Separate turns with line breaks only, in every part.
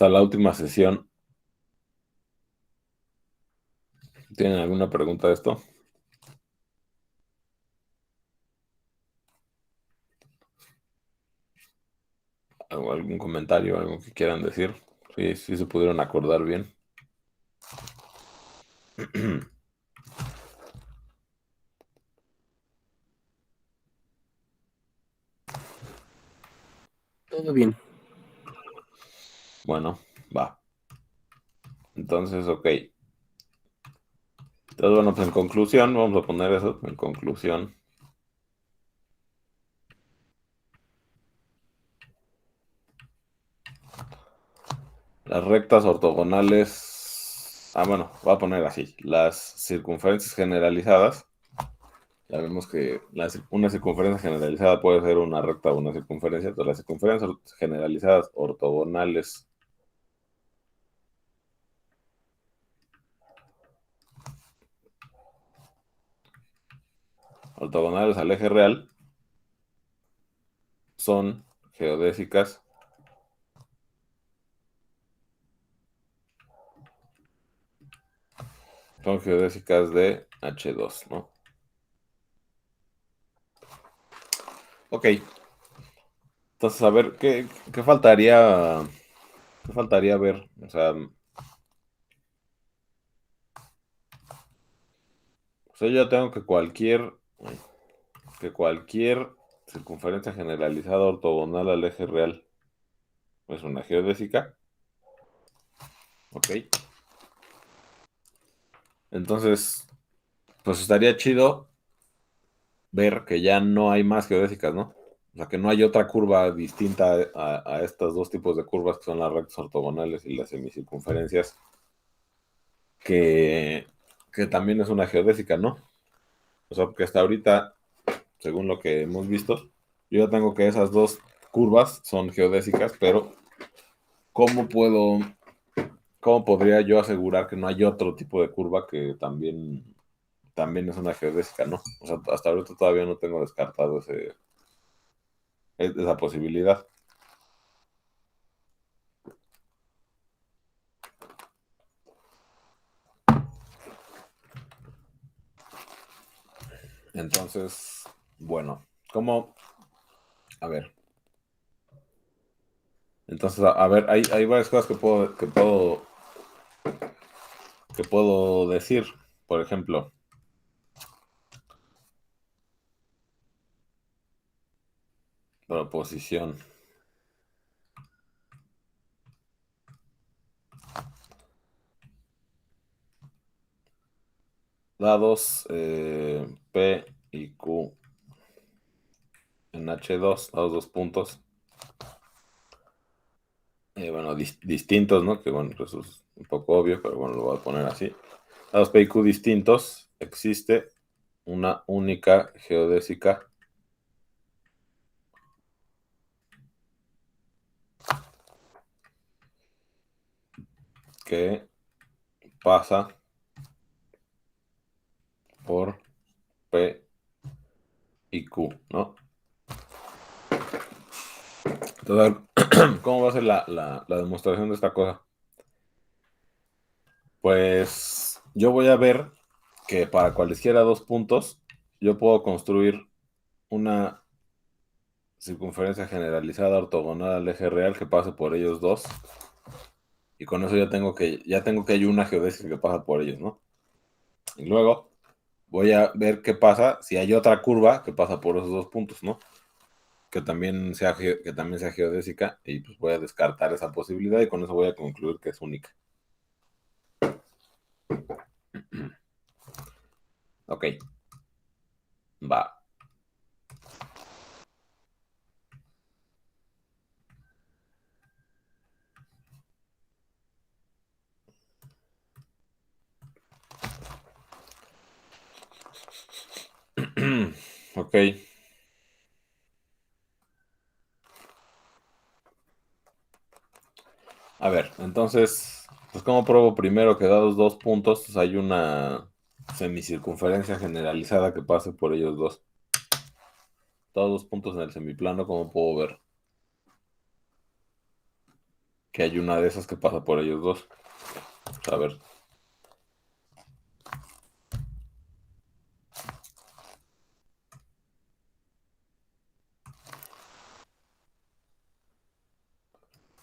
hasta la última sesión. ¿Tienen alguna pregunta de esto? ¿Algún comentario, algo que quieran decir? Sí se pudieron acordar bien.
Todo bien.
Bueno, va. Entonces, ok. Entonces, bueno, pues en conclusión, vamos a poner eso, en conclusión. Las rectas ortogonales. Bueno, voy a poner así. Las circunferencias generalizadas. Ya vemos que una circunferencia generalizada puede ser una recta o una circunferencia. Entonces, las circunferencias generalizadas ortogonales ortogonales al eje real son geodésicas de H2, ¿no? Ok, entonces a ver, ¿qué faltaría? ¿Qué faltaría ver? O sea, yo tengo que cualquier circunferencia generalizada ortogonal al eje real es una geodésica. Ok. Entonces, pues estaría chido ver que ya no hay más geodésicas, ¿no? O sea, que no hay otra curva distinta a estos dos tipos de curvas que son las rectas ortogonales y las semicircunferencias, que, que también es una geodésica, ¿no? O sea, porque hasta ahorita, según lo que hemos visto, yo ya tengo que esas dos curvas son geodésicas, pero ¿cómo cómo podría yo asegurar que no hay otro tipo de curva que también es una geodésica, ¿no? O sea, hasta ahorita todavía no tengo descartado esa posibilidad. Entonces, bueno, ¿cómo? A ver. Entonces, a ver, hay varias cosas que puedo decir. Por ejemplo, proposición. Dados P y Q en H2, dados dos puntos. Bueno, distintos, ¿no? Que bueno, eso es un poco obvio, pero bueno, lo voy a poner así. Dados P y Q distintos, existe una única geodésica que pasa por P y Q, ¿no? Entonces, ¿cómo va a ser la demostración de esta cosa? Pues yo voy a ver que para cualesquiera dos puntos, yo puedo construir una circunferencia generalizada ortogonal al eje real que pase por ellos dos. Y con eso ya tengo que hay una geodésica que pasa por ellos, ¿no? Y luego voy a ver qué pasa si hay otra curva que pasa por esos dos puntos, ¿no? Que también sea geodésica, y pues voy a descartar esa posibilidad y con eso voy a concluir que es única. Ok, va. Ok. A ver, entonces, pues ¿cómo pruebo primero que dados dos puntos, pues hay una semicircunferencia generalizada que pase por ellos dos? Todos los puntos en el semiplano, ¿cómo puedo ver que hay una de esas que pasa por ellos dos. A ver.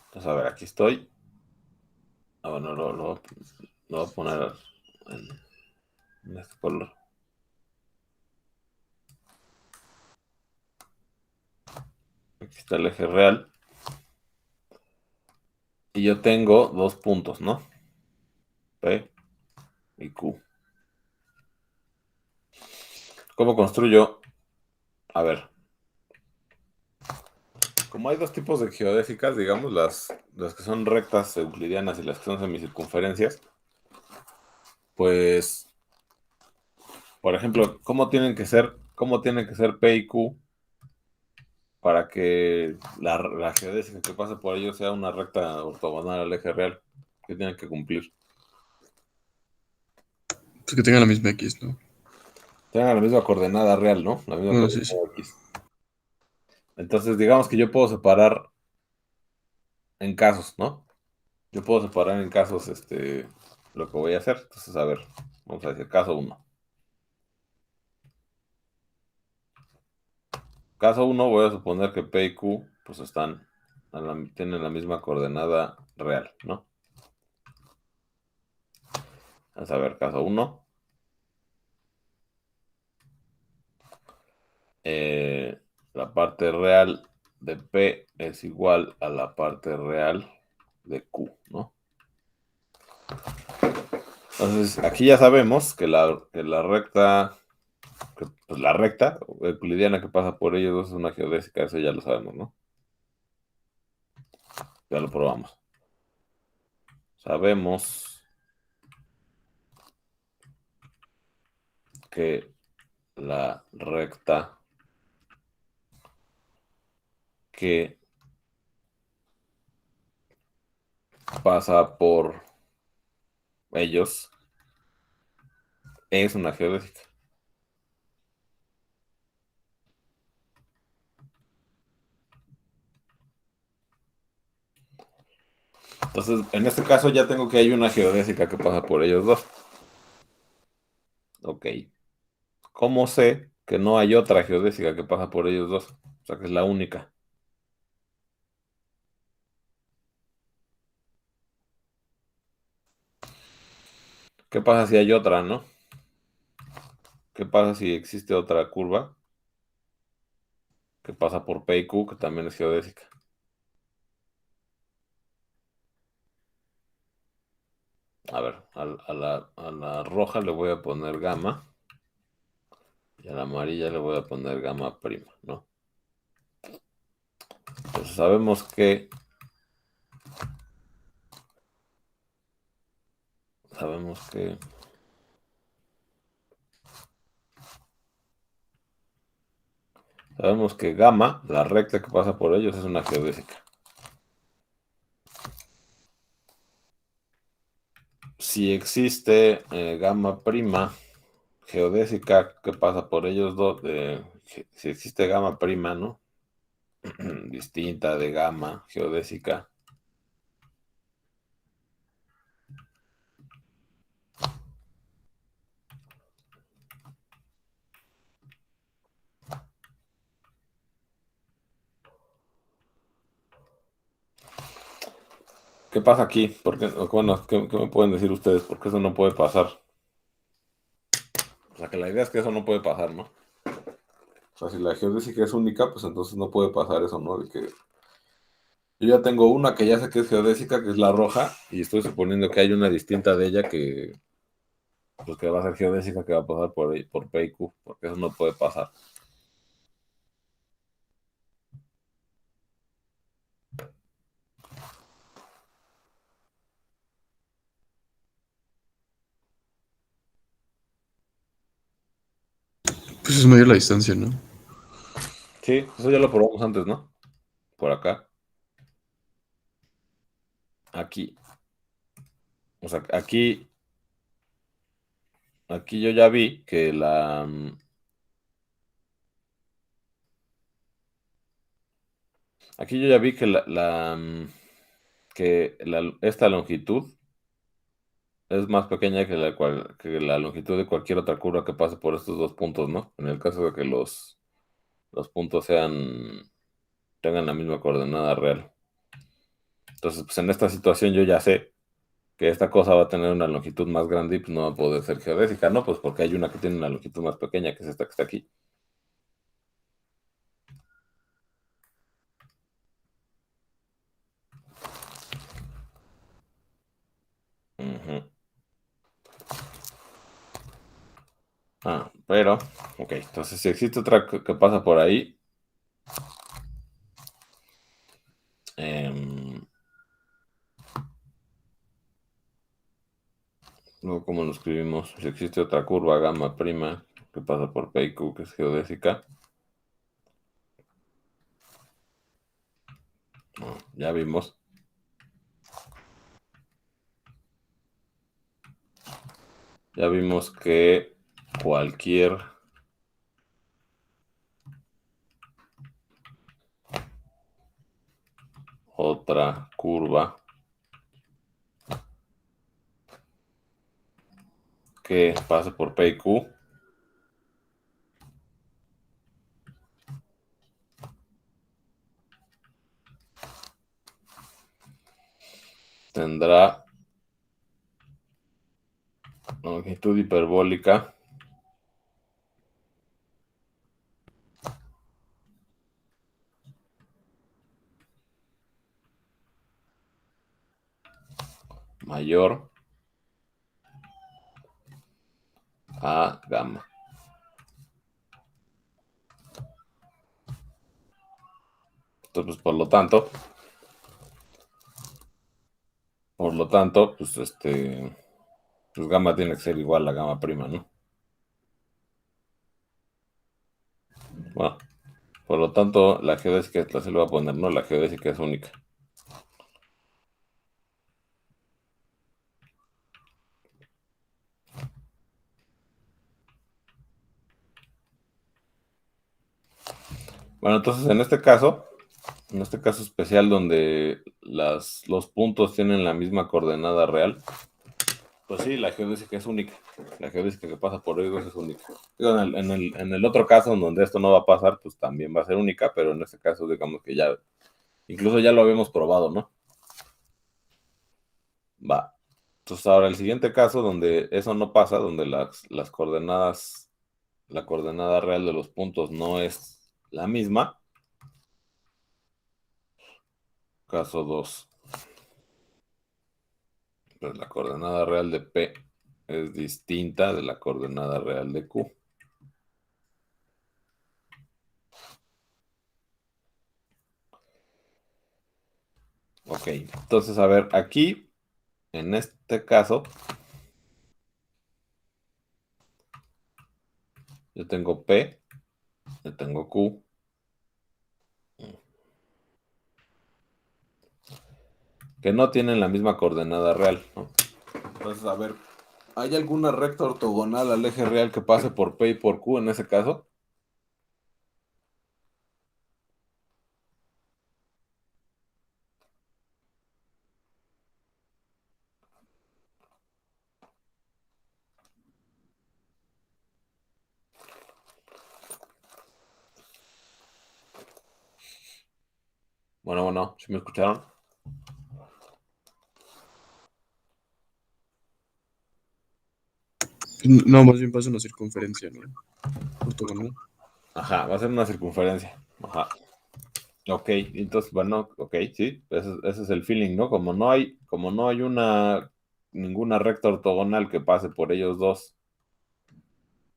Entonces, a ver, aquí estoy. Bueno, lo voy a poner en este color. Aquí está el eje real. Y yo tengo dos puntos, ¿no? P y Q. ¿Cómo construyo? A ver, como hay dos tipos de geodésicas, digamos, las que son rectas euclidianas y las que son semicircunferencias, pues, por ejemplo, cómo tienen que ser P y Q para que la geodésica que pase por ellos sea una recta ortogonal al eje real? ¿Qué tienen que cumplir?
Pues que tengan la misma X, ¿no?
Tengan la misma coordenada real, ¿no? La misma
Bueno, sí, sí.
coordenada X. Entonces, digamos que yo puedo separar en casos, ¿no? Yo puedo separar en casos lo que voy a hacer. Entonces, a ver, vamos a decir caso uno. Caso uno, voy a suponer que P y Q pues tienen la misma coordenada real, ¿no? Vamos a ver, caso uno. La parte real de P es igual a la parte real de Q, ¿no? Entonces, aquí ya sabemos que la recta, pues la recta euclidiana que pasa por ellos dos es una geodésica, eso ya lo sabemos, ¿no? Ya lo probamos. Sabemos que la recta que pasa por ellos es una geodésica. Entonces, en este caso ya tengo que hay una geodésica que pasa por ellos dos. Ok. ¿Cómo sé que no hay otra geodésica que pasa por ellos dos? O sea, que es la única. ¿Qué pasa si hay otra, no? ¿Qué pasa si existe otra curva que pasa por P y Q, que también es geodésica? A ver, a la roja le voy a poner gamma y a la amarilla le voy a poner gamma prima, ¿no? Entonces sabemos que Sabemos que gamma, la recta que pasa por ellos, es una geodésica. Si existe gamma prima geodésica que pasa por ellos dos, si existe gamma prima, ¿no? Distinta de gamma geodésica. ¿Qué pasa aquí? Bueno, ¿qué me pueden decir ustedes? Porque eso no puede pasar. O sea, que la idea es que eso no puede pasar, ¿no? O sea, si la geodésica es única, pues entonces no puede pasar eso, ¿no? De que yo ya tengo una que ya sé que es geodésica, que es la roja, y estoy suponiendo que hay una distinta de ella pues que va a ser geodésica, que va a pasar por P y Q, porque eso no puede pasar.
Pues es mayor la distancia, ¿no?
Sí, eso ya lo probamos antes, ¿no? Por acá, aquí. O sea, aquí yo ya vi que aquí yo ya vi que que esta longitud es más pequeña que la longitud de cualquier otra curva que pase por estos dos puntos, ¿no? En el caso de que los puntos tengan la misma coordenada real. Entonces, pues en esta situación yo ya sé que esta cosa va a tener una longitud más grande y pues no va a poder ser geodésica, ¿no? Pues porque hay una que tiene una longitud más pequeña, que es esta que está aquí. Ujú. Pero, ok, entonces si existe otra que pasa por ahí, em, luego, ¿cómo lo escribimos? Si existe otra curva gamma prima que pasa por P y Q, que es geodésica, ya vimos. Ya vimos que cualquier otra curva que pase por P y Q tendrá longitud hiperbólica mayor a gamma. Entonces, pues, por lo tanto, pues gamma tiene que ser igual a gamma prima, ¿no? Bueno, por lo tanto, la geodésica, se le va a poner, ¿no? La geodésica es única. Bueno, entonces en este caso especial donde los puntos tienen la misma coordenada real, pues sí, la geodésica es única. La geodésica que pasa por ellos es única. Digo, en el otro caso, en donde esto no va a pasar, pues también va a ser única, pero en este caso, digamos que ya, incluso ya lo habíamos probado, ¿no? Va. Entonces, ahora el siguiente caso, donde eso no pasa, donde las coordenadas, la coordenada real de los puntos no es la misma. Caso 2. Pues la coordenada real de P es distinta de la coordenada real de Q. Ok, entonces, a ver, aquí, en este caso, yo tengo P, yo tengo Q, que no tienen la misma coordenada real, ¿no? Entonces, a ver, ¿hay alguna recta ortogonal al eje real que pase por P y por Q en ese caso? Bueno, ¿sí me escucharon?
No, más bien pasa una circunferencia, ¿no? Ortogonal.
Ajá, va a ser una circunferencia. Ajá. Ok, entonces, bueno, ok, sí, ese es el feeling, ¿no? Como no hay ninguna recta ortogonal que pase por ellos dos,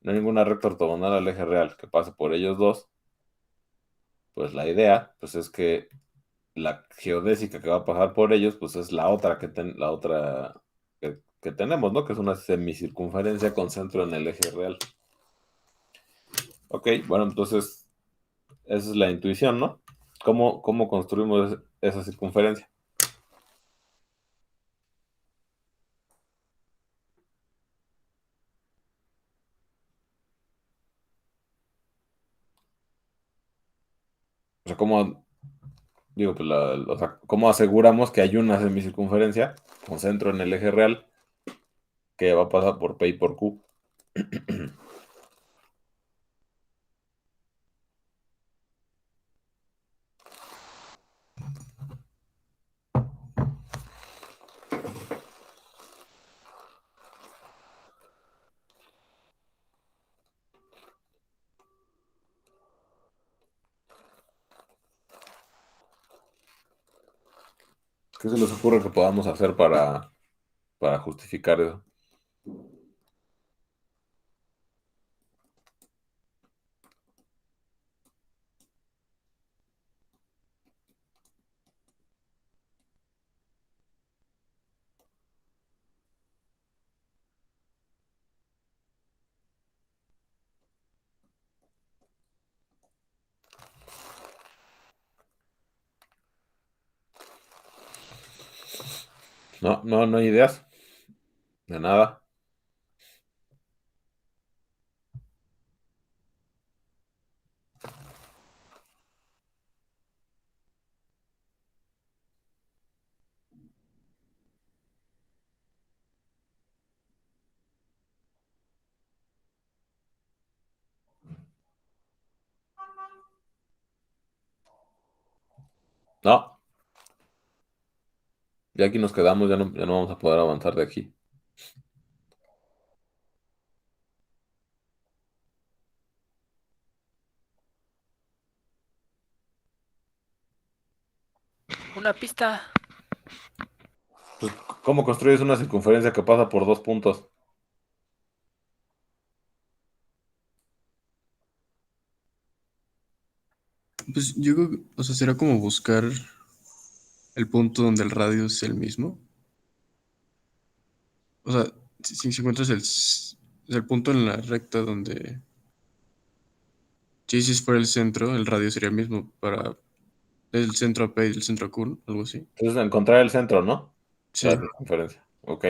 no hay ninguna recta ortogonal al eje real que pase por ellos dos, pues la idea, pues es que la geodésica que va a pasar por ellos, pues es la otra que tenemos, ¿no? Que es una semicircunferencia con centro en el eje real. Ok, bueno, entonces, esa es la intuición, ¿no? ¿Cómo construimos esa circunferencia? O sea, Digo, pues, o sea, ¿cómo aseguramos que hay una semicircunferencia con centro en el eje real que va a pasar por P y por Q? ¿Qué se les ocurre que podamos hacer para justificar eso? No, no, no hay ideas de nada. No, ya aquí nos quedamos, ya no vamos a poder avanzar de aquí.
Una pista.
Pues, ¿cómo construyes una circunferencia que pasa por dos puntos?
Pues yo creo que, o sea, será como buscar el punto donde el radio es el mismo. O sea, si encuentras el punto en la recta donde, si fuera el centro, el radio sería el mismo para el centro a P y el centro a Q, ¿no? Algo así.
Entonces, encontrar el centro, ¿no? De la
Sí.
circunferencia. Ok.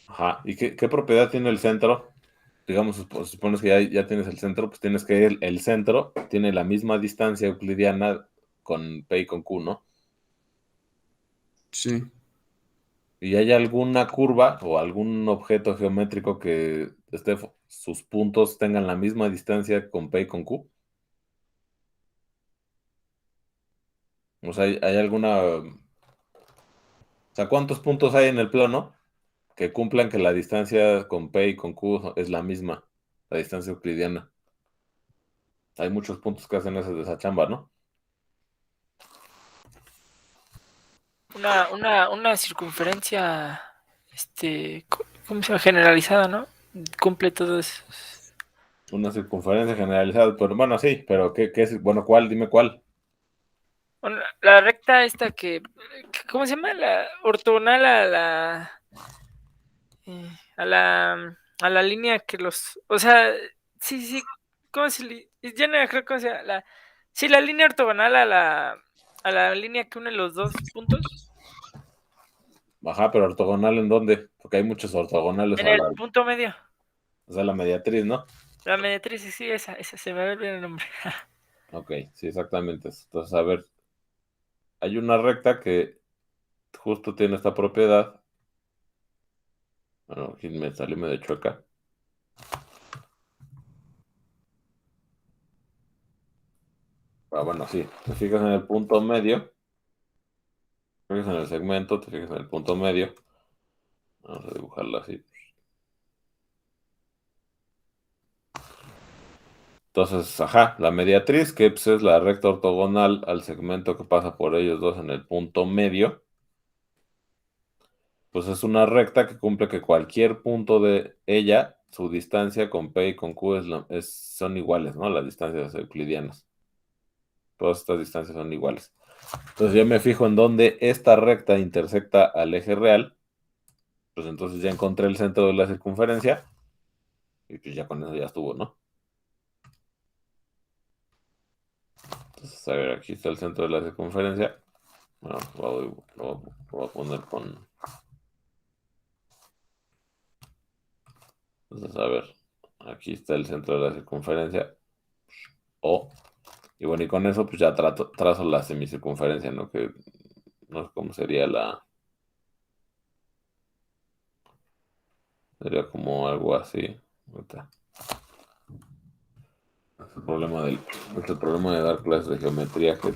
Ajá. ¿Y qué propiedad tiene el centro? Digamos, supones que ya tienes el centro, pues tienes que el centro tiene la misma distancia euclidiana con P y con Q, ¿no?
Sí.
¿Y hay alguna curva o algún objeto geométrico que sus puntos tengan la misma distancia con P y con Q? O sea, ¿hay alguna... O sea, ¿cuántos puntos hay en el plano que cumplan que la distancia con P y con Q es la misma, la distancia euclidiana? Hay muchos puntos que hacen esa chamba, ¿no?
Una circunferencia, ¿cómo se llama? Generalizada, ¿no? Cumple todo eso.
Una circunferencia generalizada, pero bueno, sí, pero ¿qué es? Bueno, ¿cuál? Dime cuál.
Bueno, la recta esta ¿cómo se llama? La ortogonal a la línea que o sea, sí, sí, ¿cómo ya no creo cómo se llama, sí, la línea ortogonal a la línea que une los dos puntos.
Ajá, pero ortogonal ¿en dónde? Porque hay muchos ortogonales
En el punto medio.
o sea, la mediatriz, ¿no?
La mediatriz, sí, esa, se me va a olvidar el nombre.
Ok, sí, exactamente. Entonces, a ver, hay una recta que justo tiene esta propiedad. Bueno, aquí me salió medio chueca. Ah, bueno, sí, te fijas en el punto medio, te fijas en el segmento, te fijas en el punto medio. Vamos a dibujarlo así. Entonces, ajá, la mediatriz, que pues, es la recta ortogonal al segmento que pasa por ellos dos en el punto medio, pues es una recta que cumple que cualquier punto de ella, su distancia con P y con Q son iguales, ¿no? Las distancias euclidianas. Todas estas distancias son iguales. Entonces yo me fijo en dónde esta recta intersecta al eje real, pues entonces ya encontré el centro de la circunferencia y pues ya con eso ya estuvo, ¿no? Entonces, a ver, aquí está el centro de la circunferencia. Bueno, lo voy a poner con... Entonces, a ver, aquí está el centro de la circunferencia O. Y bueno, y con eso pues ya trazo la semicircunferencia, ¿no? Que no sé cómo sería sería como algo así. Ahorita. Es el problema de dar clases de geometría que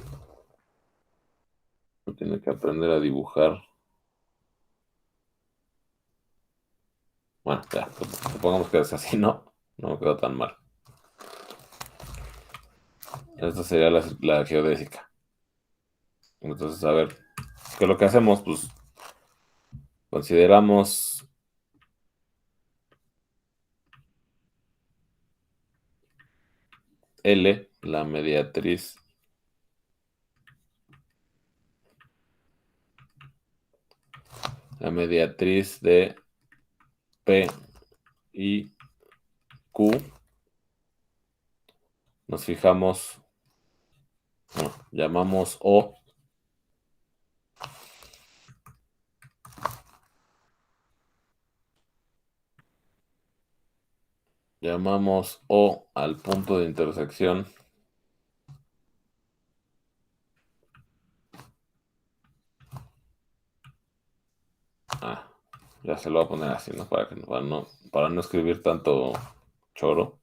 uno tiene que aprender a dibujar. Bueno, ya, supongamos que es así, ¿no? No me quedó tan mal. Esta sería la geodésica. Entonces, a ver, ¿qué es lo que hacemos? Pues consideramos L, la mediatriz de P y Q. Nos fijamos, bueno, llamamos O al punto de intersección. Ya se lo voy a poner así, ¿no? Para no escribir tanto choro.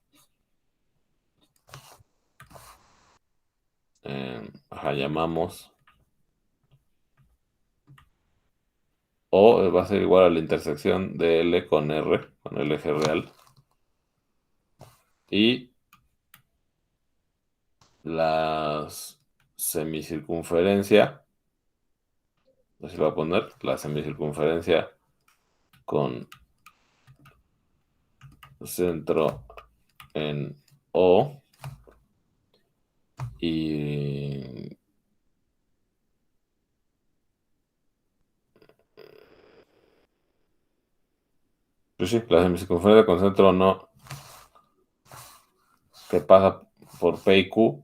Llamamos O va a ser igual a la intersección de L con R, con el eje real. Y la semicircunferencia, así lo voy a poner, la semicircunferencia con centro en O y pues sí, la semicircunferencia con centro no que pasa por P y Q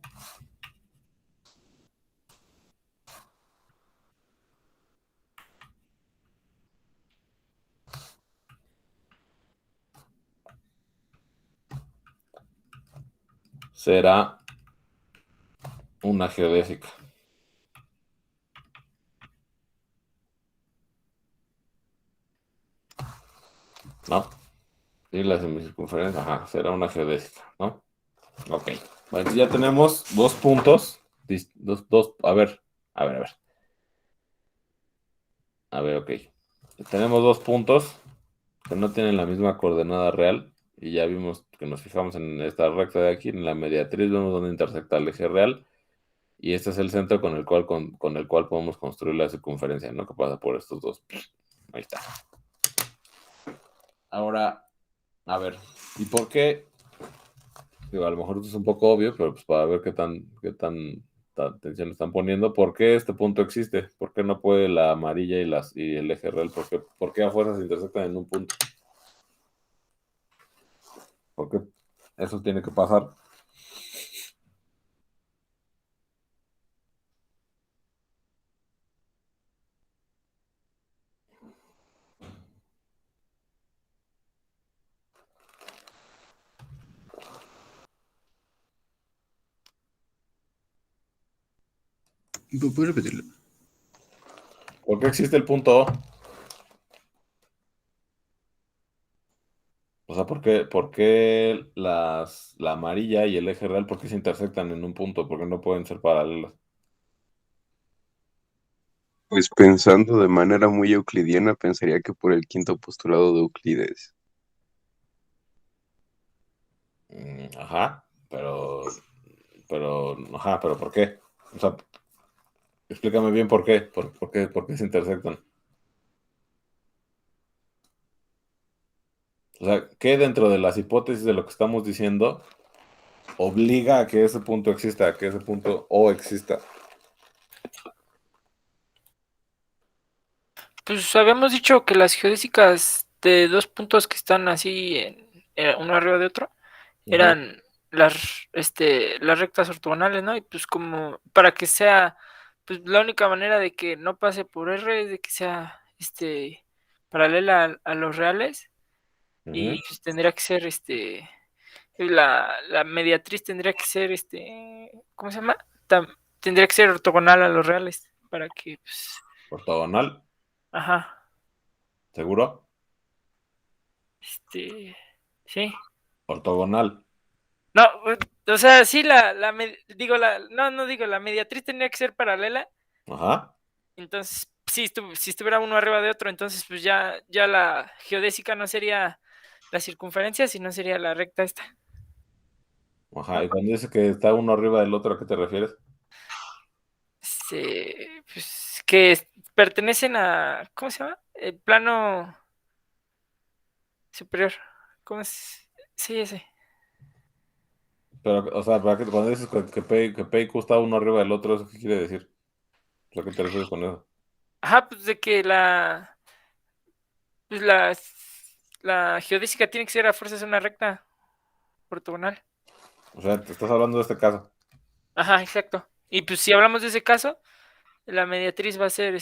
será una geodésica, ¿no? Y la semicircunferencia, será una geodésica, ¿no? Ok. Bueno, ya tenemos dos puntos. A ver, a ver, a ver. A ver, ok. Tenemos dos puntos que no tienen la misma coordenada real. Y ya vimos que nos fijamos en esta recta de aquí, en la mediatriz, vemos dónde intersecta el eje real. Y este es el centro con el cual podemos construir la circunferencia, ¿no? Que pasa por estos dos. Ahí está. Ahora, a ver, ¿y por qué? Digo, a lo mejor esto es un poco obvio, pero pues para ver qué tan atención están poniendo, ¿por qué este punto existe? ¿Por qué no puede la amarilla y el eje real? ¿Por qué a fuerzas se intersectan en un punto? ¿Por qué eso tiene que pasar?
¿Puedes repetirlo?
¿Por qué existe el punto O? O sea, ¿por qué la amarilla y el eje real, por qué se intersectan en un punto? ¿Por qué no pueden ser paralelos?
Pues pensando de manera muy euclidiana, pensaría que por el quinto postulado de Euclides.
Ajá, pero ¿por qué? O sea, explícame bien por qué, por qué se intersectan. O sea, ¿qué dentro de las hipótesis de lo que estamos diciendo obliga a que ese punto exista, a que ese punto O exista?
Pues habíamos dicho que las geodésicas de dos puntos que están así uno arriba de otro
Ujú,
eran las rectas ortogonales, ¿no? Y pues como para que sea, pues la única manera de que no pase por R es de que sea paralela a los reales y
ujú.
pues, tendría que ser Y la mediatriz tendría que ser, ¿cómo se llama? Tendría que ser ortogonal a los reales para que, pues,
Ortogonal,
ajá,
¿seguro?
sí.
Ortogonal.
No, o sea, sí, digo, no digo, la mediatriz tendría que ser paralela.
Ajá.
Entonces, si estuviera uno arriba de otro, entonces pues ya la geodésica no sería la circunferencia, sino sería la recta esta,
Ajá.
¿no?
Y cuando dices que está uno arriba del otro, ¿a qué te refieres?
Pues que pertenecen a, ¿cómo se llama? El plano superior. ¿Cómo es? Sí, ese.
Pero, o sea, cuando dices que P y Q está uno arriba del otro, ¿eso qué quiere decir? O sea, ¿qué te refieres con eso?
Ajá, pues de que pues la geodésica tiene que ser a fuerzas una recta ortogonal.
O sea, te estás hablando de este caso.
Ajá, exacto. Y pues si hablamos de ese caso, la mediatriz va a ser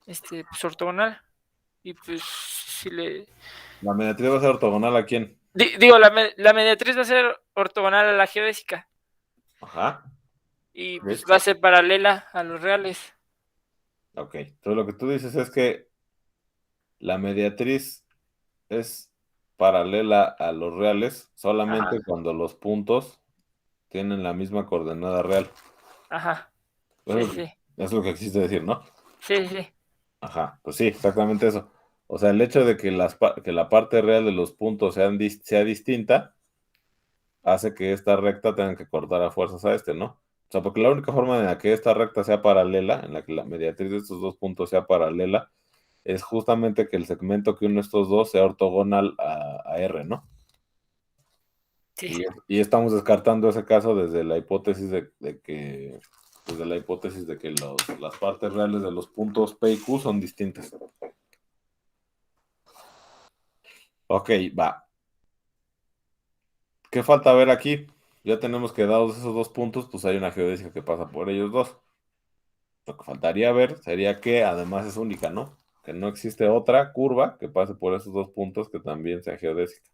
pues ortogonal. Y pues si le
¿La mediatriz va a ser ortogonal a quién?
digo, la mediatriz va a ser ortogonal a la geodésica
Ajá.
y
Ok.
pues va a ser paralela a los reales.
Ok. Entonces lo que tú dices es que la mediatriz es paralela a los reales
Ajá,
solamente cuando los puntos tienen la misma coordenada real.
ajá.
Eso
Sí,
es lo
sí,
que,
sí.
es lo que quisiste decir, ¿no?
Sí, sí.
Ajá, pues sí, exactamente eso. O sea, el hecho de que, que la parte real de los puntos sea distinta hace que esta recta tenga que cortar a fuerzas a este, ¿no? O sea, porque la única forma en la que esta recta sea paralela, en la que la mediatriz de estos dos puntos sea paralela, es justamente que el segmento que une estos dos sea ortogonal a R, ¿no?
Sí.
Y estamos descartando ese caso desde la hipótesis de que, desde la hipótesis de que las partes reales de los puntos P y Q son distintas. Ok, va. ¿Qué falta ver aquí? Ya tenemos que dados esos dos puntos, pues hay una geodésica que pasa por ellos dos. Lo que faltaría ver sería que además es única, ¿no? Que no existe otra curva que pase por esos dos puntos que también sea geodésica.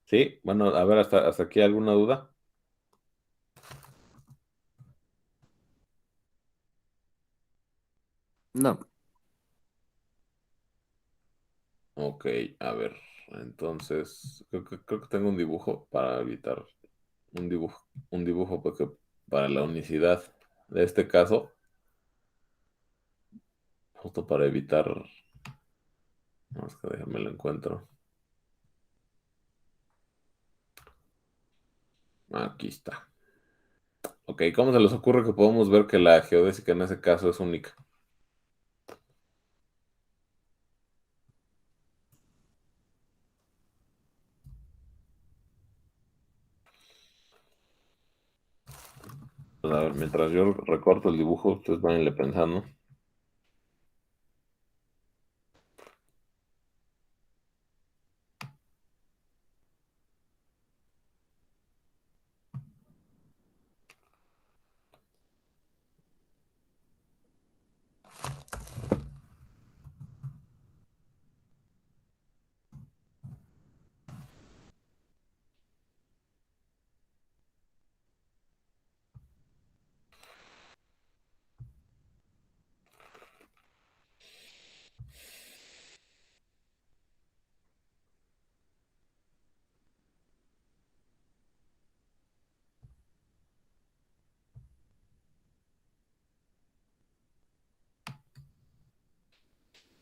Sí, bueno, a ver, hasta aquí alguna duda.
No.
Ok, a ver, entonces creo que tengo un dibujo para evitar un dibujo porque para la unicidad de este caso, justo para evitar, vamos que déjame lo encuentro. Aquí está. Ok, ¿cómo se les ocurre que podemos ver que la geodésica en ese caso es única? Pues, a ver, mientras yo recorto el dibujo, ustedes vayanle pensando.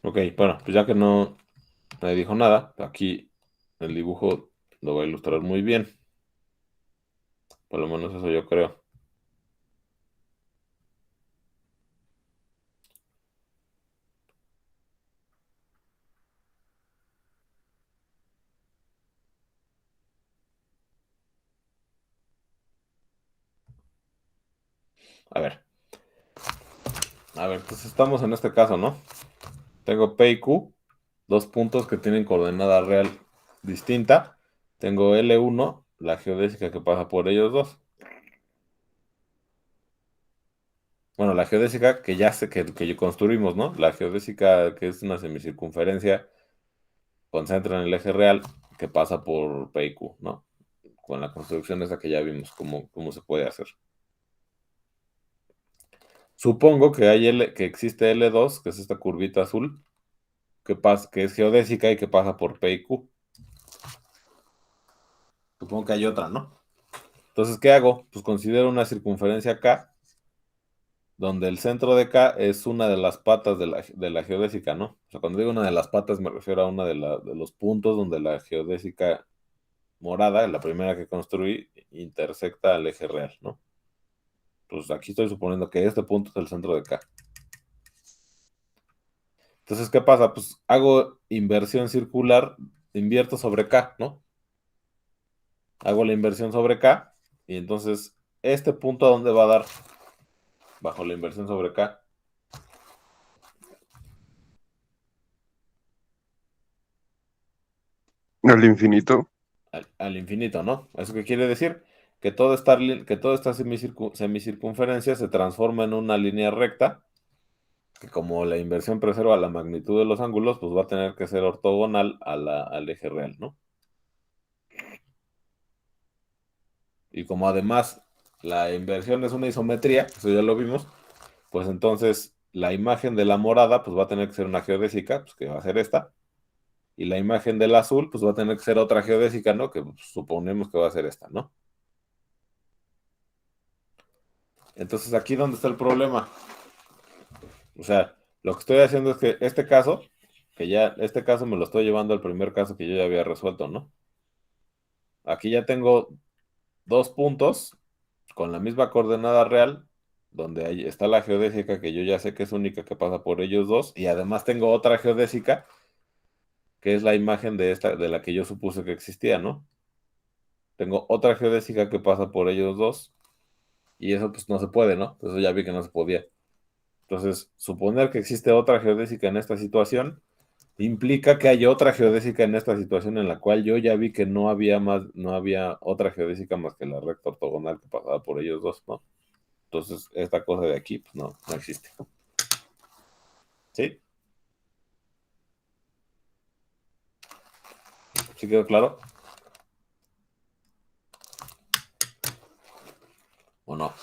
Ok, bueno, pues ya que no me dijo nada, aquí el dibujo lo voy a ilustrar muy bien. Por lo menos eso yo creo. A ver, entonces estamos en este caso, ¿no? Tengo P y Q, dos puntos que tienen coordenada real distinta. Tengo L1, la geodésica que pasa por ellos dos. Bueno, la geodésica que ya sé que construimos, ¿no? La geodésica que es una semicircunferencia concentra en el eje real que pasa por P y Q, ¿no? Con la construcción esa que ya vimos cómo se puede hacer. Supongo que que existe L2, que es esta curvita azul, que es geodésica y que pasa por P y Q. Supongo que hay otra, ¿no? Entonces, ¿qué hago? Pues considero una circunferencia K, donde el centro de K es una de las patas de la geodésica, ¿no? O sea, cuando digo una de las patas me refiero a una de los puntos donde la geodésica morada, la primera que construí, intersecta al eje real, ¿no? Pues aquí estoy suponiendo que este punto es el centro de K. Entonces, ¿qué pasa? Pues hago inversión circular, invierto sobre K, ¿no? Hago la inversión sobre K y entonces este punto a dónde va a dar bajo la inversión sobre K.
Al infinito.
Al infinito, ¿no? ¿Eso qué quiere decir? Que toda esta semicircunferencia se transforma en una línea recta, que como la inversión preserva la magnitud de los ángulos, pues va a tener que ser ortogonal al eje real, ¿no? Y como además la inversión es una isometría, eso ya lo vimos, pues entonces la imagen de la morada pues va a tener que ser una geodésica, pues que va a ser esta, y la imagen del azul pues va a tener que ser otra geodésica, ¿no? Que pues, suponemos que va a ser esta, ¿no? Entonces aquí donde está el problema. O sea, lo que estoy haciendo es que este caso me lo estoy llevando al primer caso que yo ya había resuelto, ¿no? Aquí ya tengo dos puntos con la misma coordenada real, donde ahí está la geodésica que yo ya sé que es única que pasa por ellos dos, y además tengo otra geodésica que es la imagen de la que yo supuse que existía, ¿no? Tengo otra geodésica que pasa por ellos dos, y eso pues no se puede, ¿no? Eso ya vi que no se podía. Entonces, suponer que existe otra geodésica en esta situación implica que hay otra geodésica en esta situación en la cual yo ya vi que no había otra geodésica más que la recta ortogonal que pasaba por ellos dos, ¿no? Entonces, esta cosa de aquí, pues no existe. ¿Sí? ¿Sí quedó claro? ¿O no?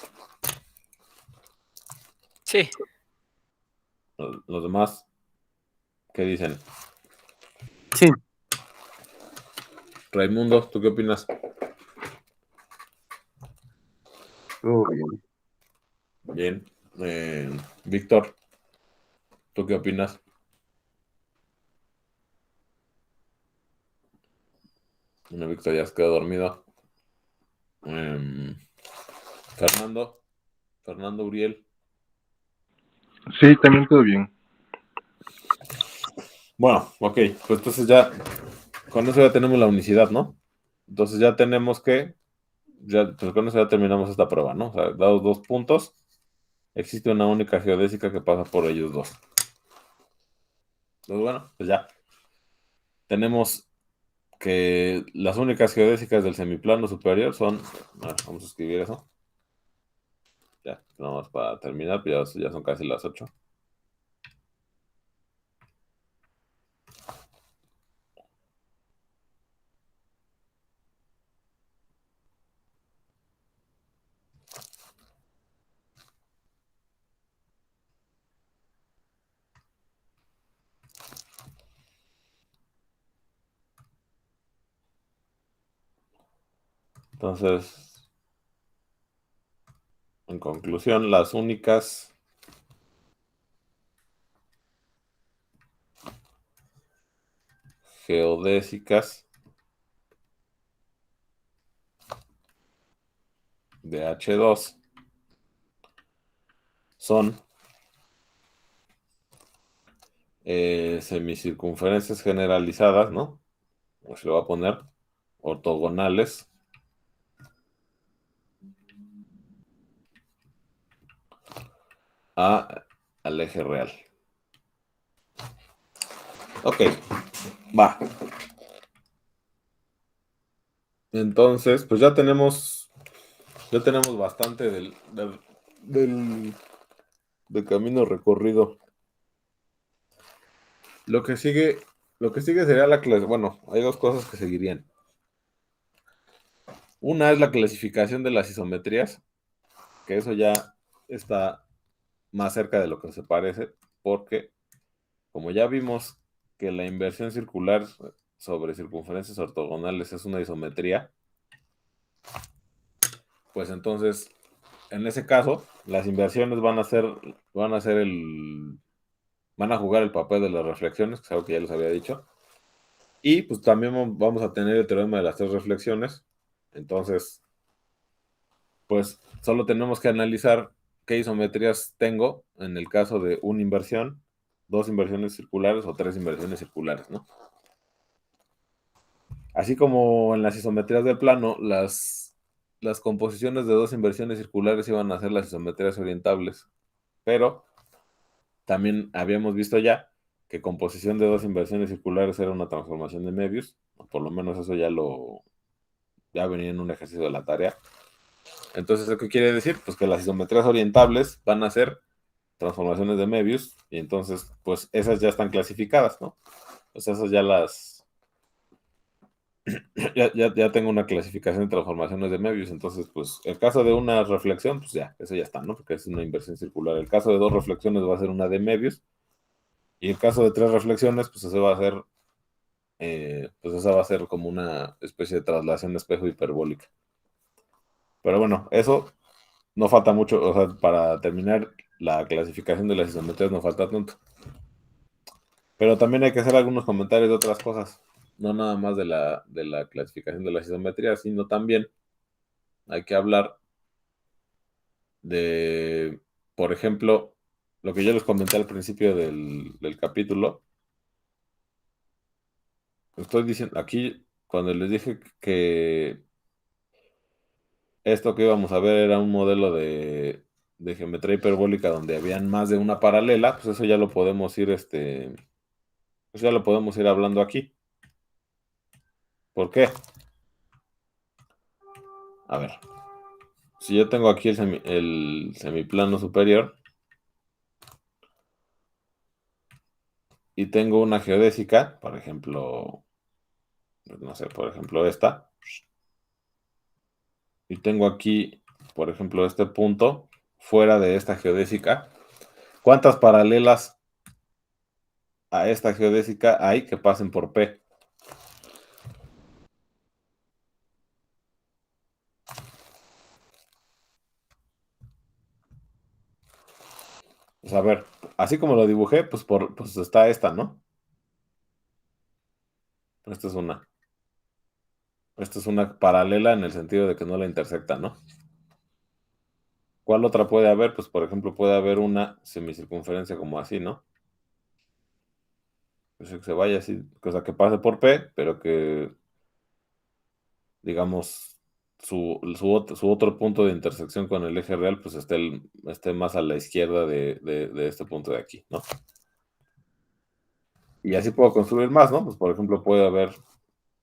Sí.
Los demás, ¿qué dicen?
Sí.
Raimundo, ¿tú qué opinas?
Todo bien.
Bien. Víctor, ¿tú qué opinas? Bueno, Víctor ya se quedó dormido. Fernando, Fernando Uriel.
Sí, también todo bien.
Bueno, ok, pues entonces ya, con eso ya tenemos la unicidad, ¿no? Entonces ya tenemos pues con eso ya terminamos esta prueba, ¿no? O sea, dados dos puntos, existe una única geodésica que pasa por ellos dos. Pues bueno, pues ya. Tenemos que las únicas geodésicas del semiplano superior son, vamos a escribir eso. Ya, nada más para terminar, pues ya son casi las 8. Entonces, en conclusión, las únicas geodésicas de H2 son semicircunferencias generalizadas, ¿no? O se lo voy a poner ortogonales al eje real. Ok, va. Entonces, pues ya tenemos bastante del camino recorrido. Lo que sigue Lo que sigue sería la clase. Bueno, hay dos cosas que seguirían. Una es la clasificación de las isometrías, que eso ya está más cerca de lo que se parece, porque como ya vimos que la inversión circular sobre circunferencias ortogonales es una isometría, pues entonces, en ese caso, las inversiones van a jugar el papel de las reflexiones, que es algo que ya les había dicho. Y pues también vamos a tener el teorema de las tres reflexiones. Entonces, pues solo tenemos que analizar qué isometrías tengo en el caso de una inversión, dos inversiones circulares o tres inversiones circulares, ¿no? Así como en las isometrías del plano, las composiciones de dos inversiones circulares iban a ser las isometrías orientables, pero también habíamos visto ya que composición de dos inversiones circulares era una transformación de Möbius, o por lo menos eso ya venía en un ejercicio de la tarea. Entonces, ¿qué quiere decir? Pues que las isometrías orientables van a ser transformaciones de Möbius, y entonces, pues esas ya están clasificadas, ¿no? Pues esas ya tengo una clasificación de transformaciones de Möbius, entonces, pues el caso de una reflexión, pues ya, eso ya está, ¿no? Porque es una inversión circular. El caso de dos reflexiones va a ser una de Möbius, y el caso de tres reflexiones, pues ese va a ser, pues esa va a ser como una especie de traslación de espejo hiperbólica. Pero bueno, eso no falta mucho, o sea, para terminar la clasificación de las isometrías no falta tanto. Pero también hay que hacer algunos comentarios de otras cosas, no nada más de la clasificación de las isometrías, sino también hay que hablar de, por ejemplo, lo que yo les comenté al principio del capítulo. Estoy diciendo aquí, cuando les dije que esto que íbamos a ver era un modelo de geometría hiperbólica donde habían más de una paralela, pues eso ya lo podemos ir, pues ya lo podemos ir hablando aquí. ¿Por qué? A ver, si yo tengo aquí el semiplano superior y tengo una geodésica, por ejemplo, no sé, por ejemplo esta, y tengo aquí, por ejemplo, este punto fuera de esta geodésica, ¿cuántas paralelas a esta geodésica hay que pasen por P? Pues a ver, así como lo dibujé, pues está esta, ¿no? Esta es una. Esta es una paralela en el sentido de que no la intersecta, ¿no? ¿Cuál otra puede haber? Pues, por ejemplo, puede haber una semicircunferencia como así, ¿no? Pues que se vaya así, o sea, que pase por P, pero que, digamos, su otro punto de intersección con el eje real, pues esté más a la izquierda de este punto de aquí, ¿no? Y así puedo construir más, ¿no? Pues, por ejemplo, puede haber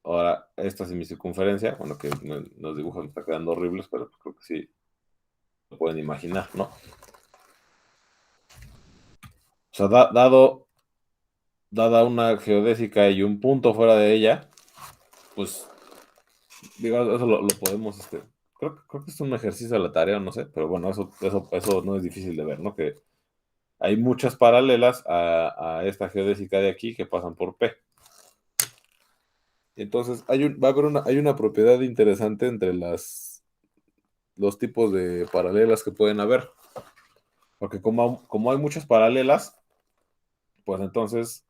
ahora esta semicircunferencia, bueno, que los dibujos me están quedando horribles, pero creo que sí lo pueden imaginar, ¿no? O sea, dada una geodésica y un punto fuera de ella, pues, digo, eso lo podemos, creo que es un ejercicio de la tarea, no sé, pero bueno, eso no es difícil de ver, ¿no? Que hay muchas paralelas a esta geodésica de aquí que pasan por P. Entonces, hay una propiedad interesante entre los tipos de paralelas que pueden haber. Porque como hay muchas paralelas, pues entonces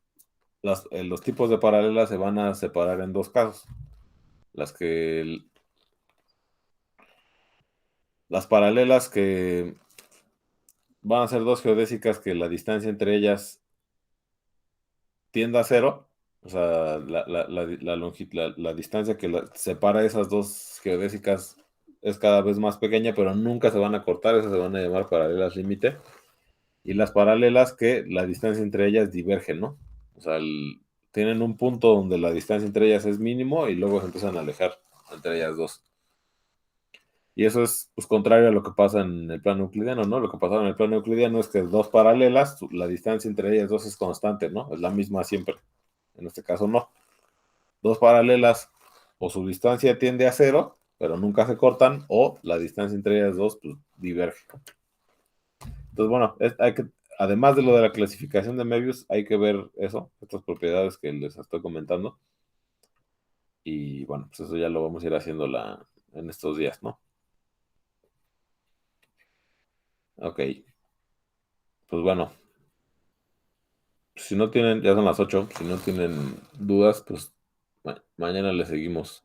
los tipos de paralelas se van a separar en dos casos. Las paralelas que van a ser dos geodésicas que la distancia entre ellas tienda a cero, o sea, la distancia que separa esas dos geodésicas es cada vez más pequeña, pero nunca se van a cortar, esas se van a llamar paralelas límite. Y las paralelas que la distancia entre ellas diverge, ¿no? O sea, tienen un punto donde la distancia entre ellas es mínimo y luego se empiezan a alejar entre ellas dos. Y eso es pues contrario a lo que pasa en el plano euclidiano, ¿no? Lo que pasa en el plano euclidiano es que dos paralelas, la distancia entre ellas dos es constante, ¿no? Es la misma siempre. En este caso no. Dos paralelas o su distancia tiende a cero, pero nunca se cortan, o la distancia entre ellas dos pues, diverge. Entonces, bueno, además de lo de la clasificación de Möbius, hay que ver eso, estas propiedades que les estoy comentando. Y bueno, pues eso ya lo vamos a ir haciendo en estos días, ¿no? Ok, pues bueno, si no tienen, ya son las 8, si no tienen dudas, pues mañana le seguimos.